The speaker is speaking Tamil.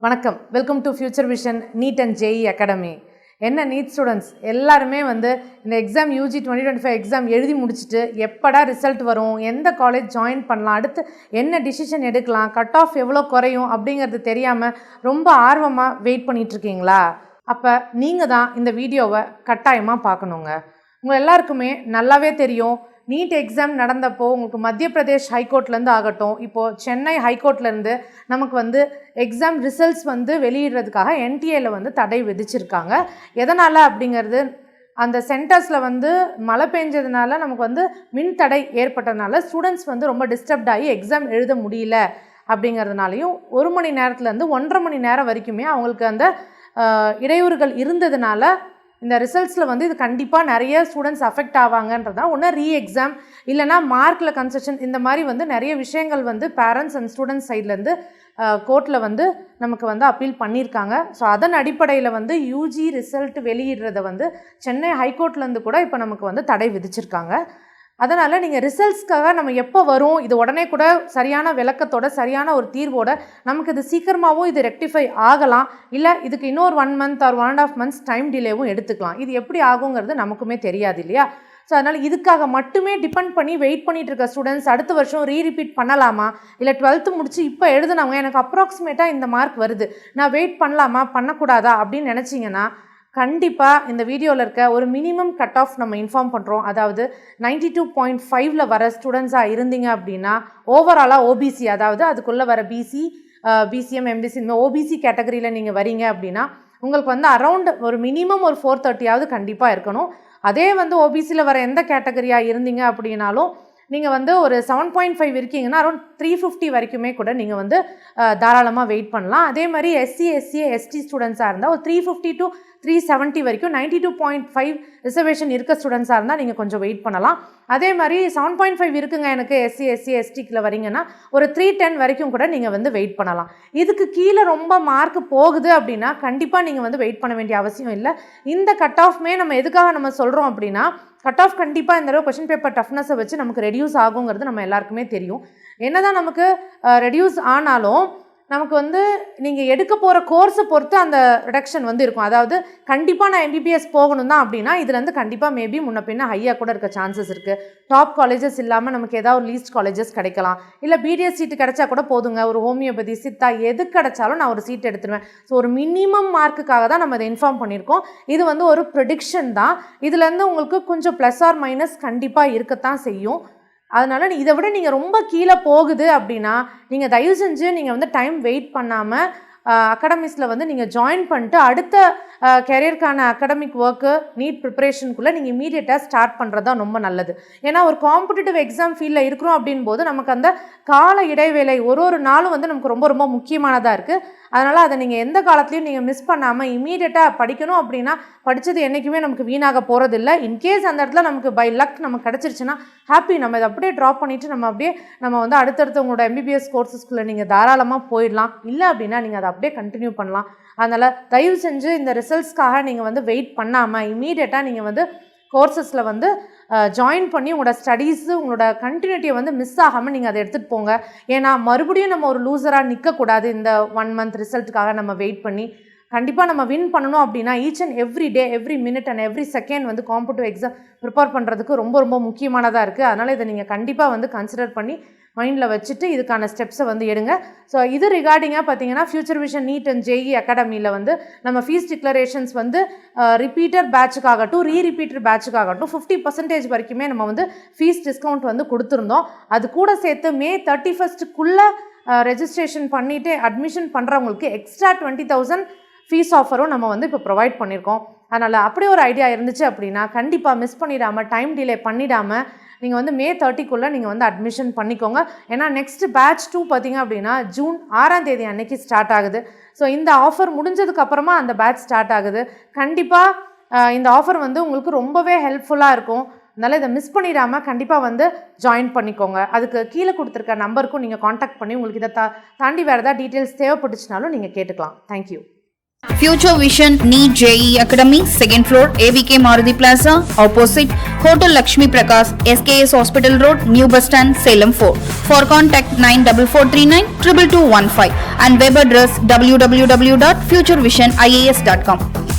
வணக்கம், welcome to future vision NEET and JEE academy. என்ன நீட் ஸ்டூடெண்ட்ஸ் எல்லாருமே இந்த எக்ஸாம் யூஜி 2025 எக்ஸாம் எழுதி முடிச்சுட்டு எப்படா ரிசல்ட் வரும், எந்த காலேஜ் ஜாயின் பண்ணலாம், அடுத்து என்ன டிசிஷன் எடுக்கலாம், கட் ஆஃப் எவ்வளோ குறையும் அப்படிங்கிறது தெரியாமல் ரொம்ப ஆர்வமாக வெயிட் பண்ணிகிட்ருக்கீங்களா? அப்போ நீங்கள் தான் இந்த வீடியோவை கட்டாயமாக பார்க்கணுங்க. உங்கள் எல்லாருக்குமே நல்லாவே தெரியும், நீட் எக்ஸாம் நடந்தப்போ உங்களுக்கு மத்திய பிரதேஷ் ஹைகோர்ட்லேருந்து ஆகட்டும், இப்போது சென்னை ஹைகோர்ட்லேருந்து நமக்கு எக்ஸாம் ரிசல்ட்ஸ் வெளியிடுறதுக்காக என்டிஏல தடை விதிச்சிருக்காங்க. எதனால் அப்படிங்கிறது, அந்த சென்டர்ஸில் மழை பெஞ்சதுனால நமக்கு மின் தடை ஏற்பட்டதுனால ஸ்டூடெண்ட்ஸ் ரொம்ப டிஸ்டர்ப்ட் ஆகி எக்ஸாம் எழுத முடியல அப்படிங்கிறதுனாலையும் 1 மணி நேரத்துலேருந்து 1.5 மணி நேரம் வரைக்குமே அவங்களுக்கு அந்த இடையூறுகள் இருந்ததுனால இந்த ரிசல்ட்ஸில் இது கண்டிப்பாக நிறைய ஸ்டூடெண்ட்ஸ் அஃபெக்ட் ஆவாங்கன்றதான் ஒன்று ரீ எக்ஸாம் இல்லைனா மார்க்கில் கன்செஷன், இந்த மாதிரி நிறைய விஷயங்கள் பேரண்ட்ஸ் அண்ட் ஸ்டூடெண்ட்ஸ் சைட்லேருந்து கோர்ட்டில் நமக்கு அப்பீல் பண்ணியிருக்காங்க. ஸோ அதன் அடிப்படையில் யூஜி ரிசல்ட் வெளியிடுறதை சென்னை ஹைகோர்ட்லேருந்து கூட இப்போ நமக்கு தடை விதிச்சிருக்காங்க. அதனால் நீங்கள் ரிசல்ட்ஸ்க்காக நம்ம எப்போ வரும், இது உடனே கூட சரியான விளக்கத்தோட சரியான ஒரு தீர்வோட நமக்கு இது சீக்கிரமாகவும் இது ரெக்டிஃபை ஆகலாம், இல்லை இதுக்கு இன்னொரு 1 மந்த் ஆர் 1.5 மந்த்ஸ் டைம் டிலேவும் எடுத்துக்கலாம். இது எப்படி ஆகுங்கிறது நமக்குமே தெரியாது இல்லையா? ஸோ அதனால் இதுக்காக மட்டுமே டிபெண்ட் பண்ணி வெயிட் பண்ணிகிட்டு இருக்க ஸ்டூடெண்ட்ஸ் அடுத்த வருஷம் ரீரிப்பீட் பண்ணலாமா, இல்லை 12th முடிச்சு இப்போ எழுதுனவங்க எனக்கு அப்ராக்சிமேட்டாக இந்த மார்க் வருது, நான் வெயிட் பண்ணலாமா பண்ணக்கூடாதா அப்படின்னு நினச்சிங்கன்னா கண்டிப்பாக இந்த வீடியோவில் இருக்க ஒரு மினிமம் கட் ஆஃப் நம்ம இன்ஃபார்ம் பண்ணுறோம். அதாவது 92.5 வர ஸ்டூடெண்ட்ஸாக இருந்தீங்க அப்படின்னா ஓவராலாக ஓபிசி, அதாவது அதுக்குள்ளே வர பிசி, பிசிஎம், எம்பிசி, இந்த ஓபிசி கேட்டகரியில் நீங்கள் வரீங்க அப்படின்னா உங்களுக்கு அரௌண்ட் ஒரு மினிமம் ஒரு 430 கண்டிப்பாக இருக்கணும். அதே ஓபிசியில் வர எந்த கேட்டகரியாக இருந்தீங்க அப்படின்னாலும் நீங்கள் ஒரு 7.5 இருக்கீங்கன்னா அரௌண்ட் 350 வரைக்குமே கூட நீங்கள் தாராளமாக வெயிட் பண்ணலாம். அதே மாதிரி எஸ்சி, எஸ்சிஏ, எஸ்டி ஸ்டூடெண்ட்ஸாக இருந்தால் ஒரு 350 to 370 வரைக்கும் 92.5 ரிசர்வேஷன் இருக்க ஸ்டூடெண்ட்ஸாக இருந்தால் நீங்கள் கொஞ்சம் வெயிட் பண்ணலாம். அதே மாதிரி 7.5 இருக்குங்க எனக்கு எஸ்சி, எஸ்சி, எஸ்டிக்கில் வரீங்கன்னா ஒரு 310 வரைக்கும் கூட நீங்கள் வெயிட் பண்ணலாம். இதுக்கு கீழே ரொம்ப மார்க் போகுது அப்படின்னா கண்டிப்பாக நீங்கள் வெயிட் பண்ண வேண்டிய அவசியம் இல்லை. இந்த கட் ஆஃப்மே நம்ம எதுக்காக நம்ம சொல்கிறோம் அப்படின்னா, கட் ஆஃப் கண்டிப்பாக இந்த தடவை கொஷின் பேப்பர் டஃப்னஸை வச்சு நமக்கு ரெடியூஸ் ஆகுங்கிறது நம்ம எல்லாருக்குமே தெரியும். என்னதான் நமக்கு ரெடியூஸ் ஆனாலும் நமக்கு நீங்கள் எடுக்க போகிற கோர்ஸை பொறுத்து அந்த ரிடக்ஷன் இருக்கும். அதாவது கண்டிப்பாக நான் எம்பிபிஎஸ் போகணும் தான் அப்படின்னா இதுலேருந்து கண்டிப்பாக மேபி முன்ன பின்ன ஹையாக கூட இருக்க சான்சஸ் இருக்குது. டாப் காலேஜஸ் இல்லாமல் நமக்கு ஏதாவது லீஸ்ட் காலேஜஸ் கிடைக்கலாம், இல்லை பிடிஎஸ் சீட்டு கிடைச்சா கூட போதுங்க, ஒரு ஹோமியோபதி, சித்தா எது கிடைச்சாலும் நான் ஒரு சீட் எடுத்துருவேன். ஸோ ஒரு மினிமம் மார்க்குக்காக தான் நம்ம இதை இன்ஃபார்ம் பண்ணியிருக்கோம். இது ஒரு ப்ரெடிக்ஷன் தான். இதுலேருந்து உங்களுக்கு கொஞ்சம் ப்ளஸ் ஆர் மைனஸ் கண்டிப்பாக இருக்கத்தான் செய்யும். அதனால் இதை விட நீங்கள் ரொம்ப கீழே போகுது அப்படின்னா நீங்கள் தயவு செஞ்சு நீங்கள் டைம் வெயிட் பண்ணாமல் அகாடமிஸில் நீங்கள் ஜாயின் பண்ணிட்டு அடுத்த கெரியருக்கான அகாடமிக் ஒர்க்கு, நீட் ப்ரிப்பரேஷனுக்குள்ளே நீங்கள் இமீடியட்டாக ஸ்டார்ட் பண்ணுறது தான் ரொம்ப நல்லது. ஏன்னா ஒரு காம்படிட்டிவ் எக்ஸாம் ஃபீல்டில் இருக்கிறோம் அப்படின் போது நமக்கு அந்த கால இடைவேளை ஒரு நாளும் நமக்கு ரொம்ப ரொம்ப முக்கியமானதாக இருக்குது. அதனால் அதை நீங்கள் எந்த காலத்துலையும் நீங்கள் மிஸ் பண்ணாமல் இமீடியட்டாக படிக்கணும். அப்படின்னா படித்தது என்றைக்குமே நமக்கு வீணாக போகிறதில்ல. இன்கேஸ் அந்த இடத்துல நமக்கு பை லக் நமக்கு கிடச்சிருச்சுன்னா ஹாப்பி, நம்ம இதை அப்படியே ட்ராப் பண்ணிவிட்டு நம்ம அடுத்தடுத்து உங்களோட எம்பிபிஎஸ் கோர்சஸ்குள்ளே நீங்கள் தாராளமாக போயிடலாம். இல்லை அப்படின்னா நீங்கள் அதை அப்படியே கண்டினியூ பண்ணலாம். அதனால் தயவு செஞ்சு இந்த ரிசல்ட்ஸ்க்காக நீங்கள் வெயிட் பண்ணாமல் இமீடியட்டாக நீங்கள் கோர்சஸில் ஜாயின் பண்ணி உங்களோட ஸ்டடீஸு, உங்களோட கண்டினியூட்டியை மிஸ் ஆகாமல் நீங்கள் அதை எடுத்துகிட்டு போங்க. ஏன்னா மறுபடியும் நம்ம ஒரு லூசராக நிற்கக்கூடாது. இந்த 1 மந்த் ரிசல்ட்டுக்காக நம்ம வெயிட் பண்ணி கண்டிப்பாக நம்ம வின் பண்ணணும் அப்படின்னா each and every day, every minute and every second competitive exam prepare பண்ணுறதுக்கு ரொம்ப ரொம்ப முக்கியமானதாக இருக்குது. அதனால் இதை நீங்கள் கண்டிப்பாக கன்சிடர் பண்ணி மைண்டில் வச்சுட்டு இதுக்கான ஸ்டெப்ஸை எடுங்க. ஸோ இது ரிகார்டிங்காக பார்த்தீங்கன்னா future vision NEET and JEE அகாடமியில் நம்ம ஃபீஸ் டிக்ளரேஷன்ஸ் ரிப்பீட்டர் பேட்சுக்காகட்டும் ரீரிப்பீட்டர் பேட்சுக்காகட்டும் 50% வரைக்குமே நம்ம ஃபீஸ் டிஸ்கவுண்ட் கொடுத்துருந்தோம். அது கூட சேர்த்து மே 31க்குள்ளே ரெஜிஸ்ட்ரேஷன் பண்ணிவிட்டு அட்மிஷன் பண்ணுறவங்களுக்கு எக்ஸ்ட்ரா 20,000 ஃபீஸ் ஆஃபரும் நம்ம இப்போ ப்ரொவைட் பண்ணியிருக்கோம். அதனால் அப்படி ஒரு ஐடியா இருந்துச்சு அப்படின்னா கண்டிப்பாக மிஸ் பண்ணிடாமல், டைம் டிலே பண்ணிடாமல் நீங்கள் மே 30க்குள்ளே நீங்கள் அட்மிஷன் பண்ணிக்கோங்க. ஏன்னா நெக்ஸ்ட் பேட்ச் 2 பார்த்தீங்க அப்படின்னா ஜூன் 6ஆம் தேதி அன்னைக்கு ஸ்டார்ட் ஆகுது. ஸோ இந்த ஆஃபர் முடிஞ்சதுக்கப்புறமா அந்த பேட்ச் ஸ்டார்ட் ஆகுது. கண்டிப்பாக இந்த ஆஃபர் உங்களுக்கு ரொம்பவே ஹெல்ப்ஃபுல்லாக இருக்கும். அதனால் இதை மிஸ் பண்ணிடாமல் கண்டிப்பாக ஜாயின் பண்ணிக்கோங்க. அதுக்கு கீழே கொடுத்துருக்க நம்பருக்கும் நீங்கள் காண்டாக்ட் பண்ணி உங்களுக்கு இதை தாண்டி வேறு ஏதாவது டீட்டெயில்ஸ் தேவைப்பட்டுச்சுனாலும் நீங்கள் கேட்டுக்கலாம். Thank you. Future Vision NEET JEE Academy, 2nd floor, AVK Maruti Plaza, opposite Hotel Lakshmi Prakash, SKS Hospital Road, New Bus Stand, Salem 4. For contact 94439 22215 and web address www.futurevision.ias.com.